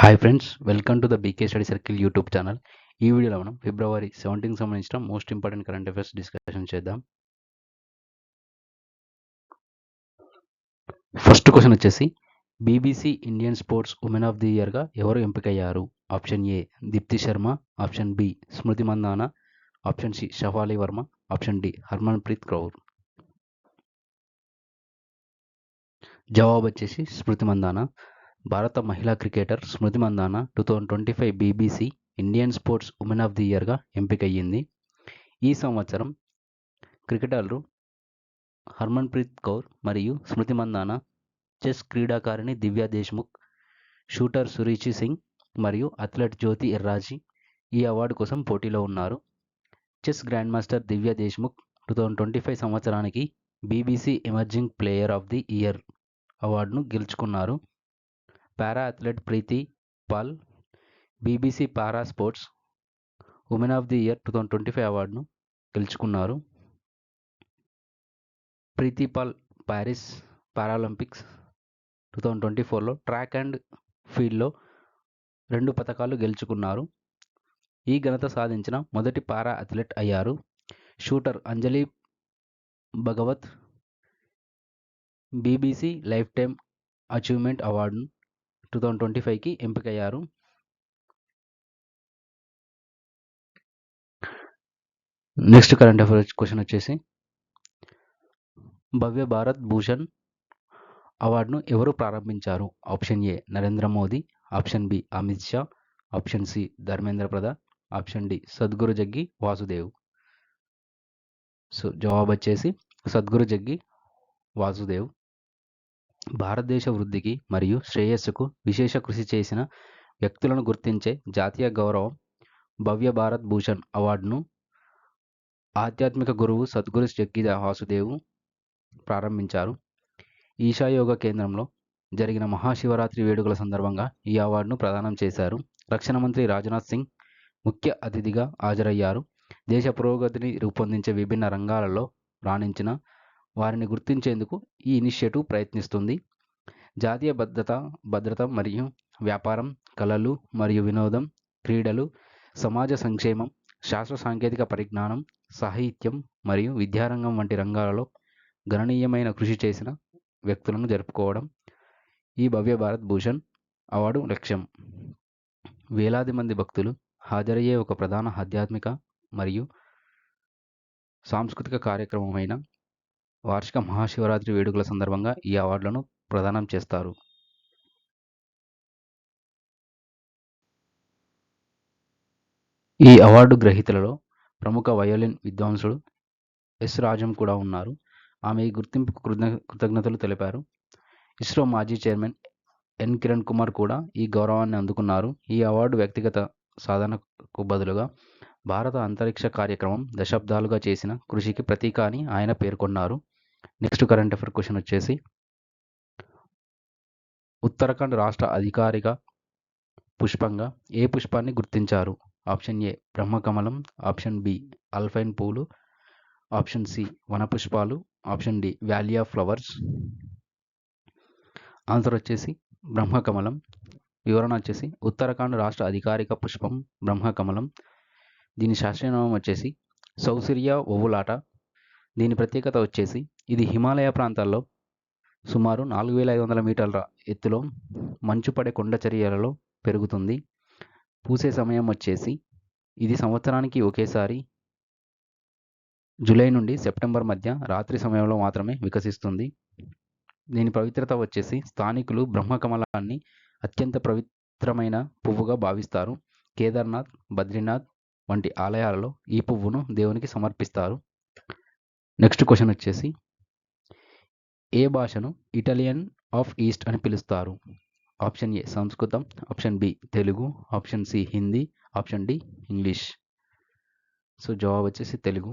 Hi friends, welcome to the BK study circle YouTube channel. ఈ వీడియోలో మనం ఫిబ్రవరి 17కి సంబంధించిన most important current affairs discussion చేద్దాం. ఫస్ట్ క్వశ్చన్ వచ్చేసి, BBC Indian sports women of the ఇయర్గా ఎవరు ఎంపికయ్యారు? Option A Deepti Sharma, option B Smriti Mandhana, option C Shafali Verma, option D Harmanpreet Kaur. జవాబు వచ్చేసి స్మృతి మందాన. భారత మహిళా cricketer Smriti Mandhana 2025 BBC Indian sports women of the ఇయర్గా ఎంపికయ్యింది. ఈ సంవత్సరం క్రికెటర్లు హర్మన్ ప్రీత్ కౌర్ మరియు స్మృతి మందాన, చెస్ క్రీడాకారిణి దివ్యా దేశ్ముఖ్, షూటర్ సురుచి సింగ్ మరియు అథ్లెట్ జ్యోతి ఎర్రాజీ ఈ అవార్డు కోసం పోటీలో ఉన్నారు. Chess grand master Divya Deshmukh 2025 సంవత్సరానికి BBC emerging player of the year అవార్డును గెలుచుకున్నారు. Para athlete Preeti Pal BBC para sports women of the year 2025 అవార్డును గెలుచుకున్నారు. ప్రీతి పాల్ ప్యారిస్ పారాలింపిక్స్ 2024లో ట్రాక్ అండ్ ఫీల్డ్లో 2 పతకాలు గెలుచుకున్నారు. ఈ ఘనత సాధించిన మొదటి పారా అథ్లెట్ అయ్యారు. Shooter Anjali Bhagwat BBC life time achievement award 2025కి ఎంపికయ్యారు. నెక్స్ట్ కరెంట్ అఫైర్స్ క్వశ్చన్ వచ్చేసి, భవ్య భారత్ భూషణ్ అవార్డును ఎవరు ప్రారంభించారు? Option A Narendra Modi, option B Amit Shah, option C Dharmendra Pradhan, option D Sadhguru Jaggi Vasudev. So జవాబు వచ్చేసి సద్గురు జగ్గి వాసుదేవ్. భారతదేశ వృద్ధికి మరియు శ్రేయస్సుకు విశేష కృషి చేసిన వ్యక్తులను గుర్తించే జాతీయ గౌరవం భవ్య భారత్ భూషణ్ అవార్డును ఆధ్యాత్మిక గురువు సద్గురు జగ్గి వాసుదేవ్ ప్రారంభించారు. ఈశా యోగ కేంద్రంలో జరిగిన మహాశివరాత్రి వేడుకల సందర్భంగా ఈ అవార్డును ప్రదానం చేశారు. రక్షణ మంత్రి రాజ్నాథ్ సింగ్ ముఖ్య అతిథిగా హాజరయ్యారు. దేశ పురోగతిని రూపొందించే విభిన్న రంగాలలో రాణించిన వారిని గుర్తించేందుకు ఈ ఇనిషియేటివ్ ప్రయత్నిస్తుంది. జాతీయ భద్రత మరియు వ్యాపారం, కళలు మరియు వినోదం, క్రీడలు, సమాజ సంక్షేమం, శాస్త్ర సాంకేతిక పరిజ్ఞానం, సాహిత్యం మరియు విద్యారంగం వంటి రంగాలలో గణనీయమైన కృషి చేసిన వ్యక్తులను జరుపుకోవడం ఈ భవ్య భారత్ భూషణ్ అవార్డు లక్ష్యం. వేలాది మంది భక్తులు హాజరయ్యే ఒక ప్రధాన ఆధ్యాత్మిక మరియు సాంస్కృతిక కార్యక్రమమైన వార్షిక మహాశివరాత్రి వేడుకల సందర్భంగా ఈ అవార్డులను ప్రదానం చేస్తారు. ఈ అవార్డు గ్రహీతలలో ప్రముఖ వయోలిన్ విద్వాంసుడు ఎస్ రాజం కూడా ఉన్నారు. ఆమె ఈ గుర్తింపుకు కృతజ్ఞతలు తెలిపారు. ఇస్రో మాజీ చైర్మన్ ఎన్ కిరణ్ కుమార్ కూడా ఈ గౌరవాన్ని అందుకున్నారు. ఈ అవార్డు వ్యక్తిగత సాధనకు బదులుగా భారత అంతరిక్ష కార్యక్రమం దశాబ్దాలుగా చేసిన కృషికి ప్రతీక అని ఆయన పేర్కొన్నారు. నెక్స్ట్ కరెంట్ అఫైర్ క్వశ్చన్ వచ్చేసి, ఉత్తరాఖండ్ రాష్ట్ర అధికారిక పుష్పంగా ఏ పుష్పాన్ని గుర్తించారు? ఆప్షన్ ఏ బ్రహ్మకమలం, ఆప్షన్ బి అల్పైన్ పూలు, ఆప్షన్ సి వనపుష్పాలు, option D valley of flowers. Answer వచ్చేసి బ్రహ్మకమలం. వివరణ వచ్చేసి, ఉత్తరాఖండ్ రాష్ట్ర అధికారిక పుష్పం బ్రహ్మకమలం. దీని శాస్త్రీయనామం వచ్చేసి సౌసిరియా ఓవులాటా. దీని ప్రత్యేకత వచ్చేసి ఇది హిమాలయ ప్రాంతాల్లో సుమారు 4500 మీటర్ల ఎత్తులో మంచు పడే కొండ చర్యలలో పెరుగుతుంది. పూసే సమయం వచ్చేసి ఇది సంవత్సరానికి ఒకేసారి జూలై నుండి సెప్టెంబర్ మధ్య రాత్రి సమయంలో మాత్రమే వికసిస్తుంది. దీని పవిత్రత వచ్చేసి స్థానికులు బ్రహ్మకమలాన్ని అత్యంత పవిత్రమైన పువ్వుగా భావిస్తారు. కేదార్నాథ్, బద్రీనాథ్ వంటి ఆలయాలలో ఈ పువ్వును దేవునికి సమర్పిస్తారు. నెక్స్ట్ క్వశ్చన్ వచ్చేసి, ఏ భాషను ఇటాలియన్ ఆఫ్ ఈస్ట్ అని పిలుస్తారు? Option A Sanskrit, option B Telugu, option C Hindi, option D English. So జవాబు వచ్చేసి తెలుగు.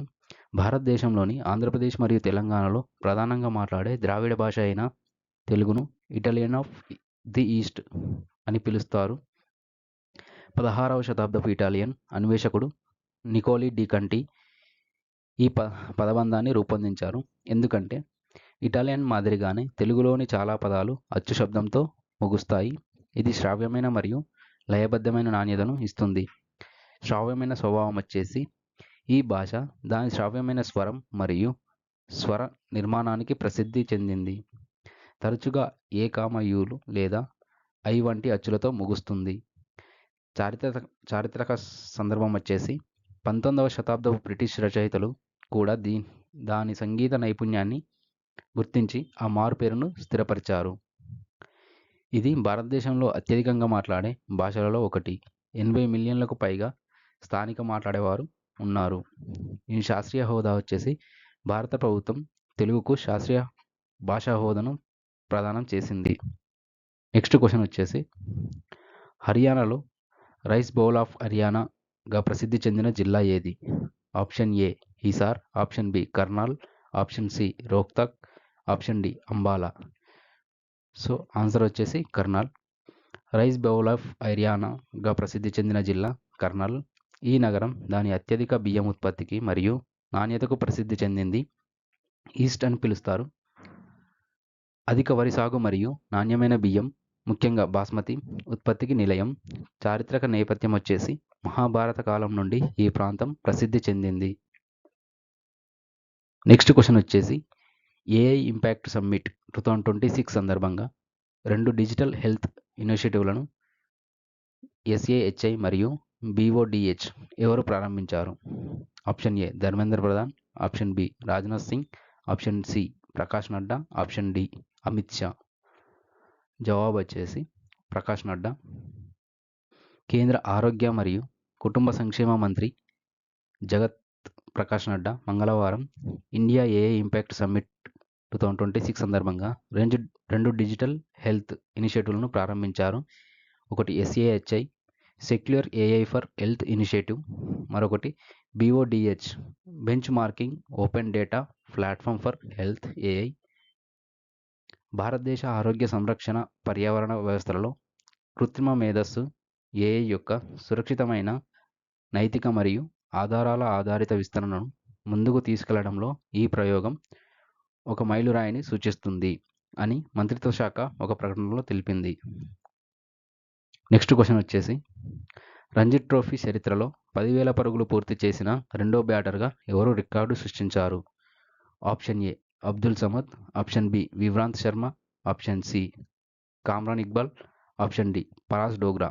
భారతదేశంలోని ఆంధ్రప్రదేశ్ మరియు తెలంగాణలో ప్రధానంగా మాట్లాడే ద్రావిడ భాష అయిన తెలుగును ఇటాలియన్ ఆఫ్ ది ఈస్ట్ అని పిలుస్తారు. 16వ శతాబ్దపు ఇటాలియన్ అన్వేషకుడు నికోలీ డి కంటి ఈ పదబంధాన్ని రూపొందించారు. ఎందుకంటే ఇటాలియన్ మాదిరిగానే తెలుగులోని చాలా పదాలు అచ్చు శబ్దంతో ముగుస్తాయి. ఇది శ్రావ్యమైన మరియు లయబద్ధమైన నాణ్యతను ఇస్తుంది. శ్రావ్యమైన స్వభావం వచ్చేసి ఈ భాష దాని శ్రావ్యమైన స్వరం మరియు స్వర నిర్మాణానికి ప్రసిద్ధి చెందింది. తరచుగా ఏ యులు లేదా ఐ వంటి అచ్చులతో ముగుస్తుంది. చారిత్రక చారిత్రక సందర్భం వచ్చేసి 19వ శతాబ్దపు బ్రిటిష్ రచయితలు కూడా దాని సంగీత నైపుణ్యాన్ని గుర్తించి ఆ మారుపేరును స్థిరపరిచారు. ఇది భారతదేశంలో అత్యధికంగా మాట్లాడే భాషలలో ఒకటి. 80 మిలియన్లకు పైగా స్థానిక మాట్లాడేవారు ఉన్నారు. ఈ శాస్త్రీయ హోదా వచ్చేసి భారత ప్రభుత్వం తెలుగుకు శాస్త్రీయ భాషా హోదాను ప్రదానం చేసింది. నెక్స్ట్ క్వశ్చన్ వచ్చేసి హర్యానాలో రైస్ బౌల్ ఆఫ్ హర్యానాగా ప్రసిద్ధి చెందిన జిల్లా ఏది? Option A Hisar, option B Karnal, option C Rohtak, option D Ambala. So answer వచ్చేసి కర్నాల్. రైస్ బౌల్ ఆఫ్ హర్యానాగా ప్రసిద్ధి చెందిన జిల్లా కర్నాల్. ఈ నగరం దాని అత్యధిక బియ్యం ఉత్పత్తికి మరియు నాణ్యతకు ప్రసిద్ధి చెందింది. ఈస్ట్ అని పిలుస్తారు. అధిక వరి సాగు మరియు నాణ్యమైన బియ్యం, ముఖ్యంగా బాస్మతి ఉత్పత్తికి నిలయం. చారిత్రక నేపథ్యం వచ్చేసి మహాభారత కాలం నుండి ఈ ప్రాంతం ప్రసిద్ధి చెందింది. నెక్స్ట్ క్వశ్చన్ వచ్చేసి ఏఐ ఇంపాక్ట్ సమ్మిట్ 2026 సందర్భంగా 2 డిజిటల్ హెల్త్ ఇనిషియేటివ్లను ఎస్ఏహెచ్ఐ మరియు బిఓడిహెచ్ ఎవరు ప్రారంభించారు? Option A Dharmendra Pradhan, option B Rajnath Singh, option C Prakash Nadda, option D Amit Shah. జవాబు వచ్చేసి ప్రకాష్ నడ్డా. కేంద్ర ఆరోగ్య మరియు కుటుంబ సంక్షేమ మంత్రి జగత్ ప్రకాష్ నడ్డా మంగళవారం ఇండియా ఏఐ ఇంపాక్ట్ సమ్మిట్ 2026 సందర్భంగా 2 డిజిటల్ హెల్త్ ఇనిషియేటివ్లను ప్రారంభించారు. ఒకటి SAHI secure AI for health initiative, మరొకటి BODH benchmarking open data platform for health AI. భారతదేశ ఆరోగ్య సంరక్షణ పర్యావరణ వ్యవస్థలలో కృత్రిమ మేధస్సు ఏఐ యొక్క సురక్షితమైన, నైతిక మరియు ఆధారాల ఆధారిత విస్తరణను ముందుకు తీసుకెళ్లడంలో ఈ ప్రయోగం ఒక మైలురాయిని సూచిస్తుంది అని మంత్రిత్వ శాఖ ఒక ప్రకటనలో తెలిపింది. నెక్స్ట్ క్వశ్చన్ వచ్చేసి రంజీ ట్రోఫీ చరిత్రలో 10,000 పరుగులు పూర్తి చేసిన రెండో బ్యాటర్గా ఎవరు రికార్డు సృష్టించారు? Option A Abdul Samad, option B Vivrant Sharma, option C Kamran Iqbal, option D Paras Dogra.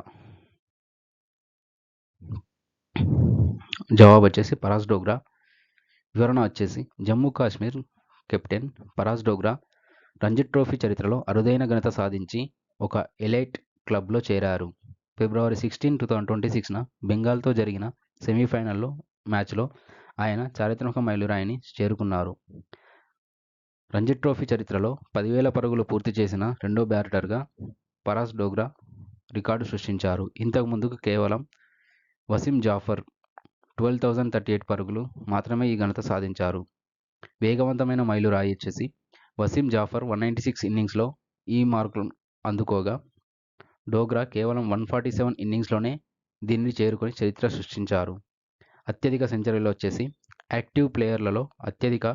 జవాబు వచ్చేసి పరాస్ డోగ్రా. వివరణ వచ్చేసి జమ్మూ కాశ్మీర్ కెప్టెన్ పరాస్ డోగ్రా రంజీ ట్రోఫీ చరిత్రలో అరుదైన ఘనత సాధించి ఒక ఎలైట్ క్లబ్లో చేరారు. ఫిబ్రవరి 16, 2026న బెంగాల్తో జరిగిన సెమీఫైనల్లో మ్యాచ్లో ఆయన చారిత్రక మైలురాయిని చేరుకున్నారు. రంజీ ట్రోఫీ చరిత్రలో 10,000 పరుగులు పూర్తి చేసిన రెండో బ్యాటర్గా పరాస్ డోగ్రా రికార్డు సృష్టించారు. ఇంతకు ముందుకు కేవలం వసీం జాఫర్ 12,038 పరుగులు మాత్రమే ఈ ఘనత సాధించారు. వేగవంతమైన మైలురాయి వచ్చేసి వసీం జాఫర్ 196 ఇన్నింగ్స్లో ఈ మార్కులను అందుకోగా డోగ్రా కేవలం 147 ఇన్నింగ్స్లోనే దీనిని చేరుకొని చరిత్ర సృష్టించారు. అత్యధిక సెంచరీలు వచ్చేసి యాక్టివ్ ప్లేయర్లలో అత్యధిక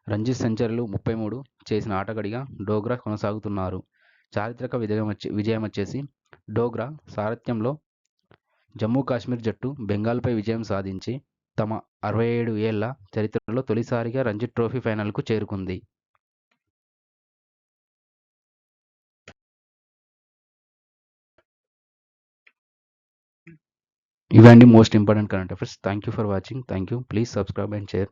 రంజీ సెంచరీలు 33 చేసిన ఆటగాడిగా డోగ్రా కొనసాగుతున్నారు. చారిత్రక విజయం వచ్చేసి డోగ్రా సారథ్యంలో జమ్మూ కాశ్మీర్ జట్టు బెంగాల్పై విజయం సాధించి తమ 67 ఏళ్ల చరిత్రలో తొలిసారిగా రంజీ ట్రోఫీ ఫైనల్కు చేరుకుంది. ఇవండి most important current affairs. Thank you for watching. Thank you. Please subscribe and share.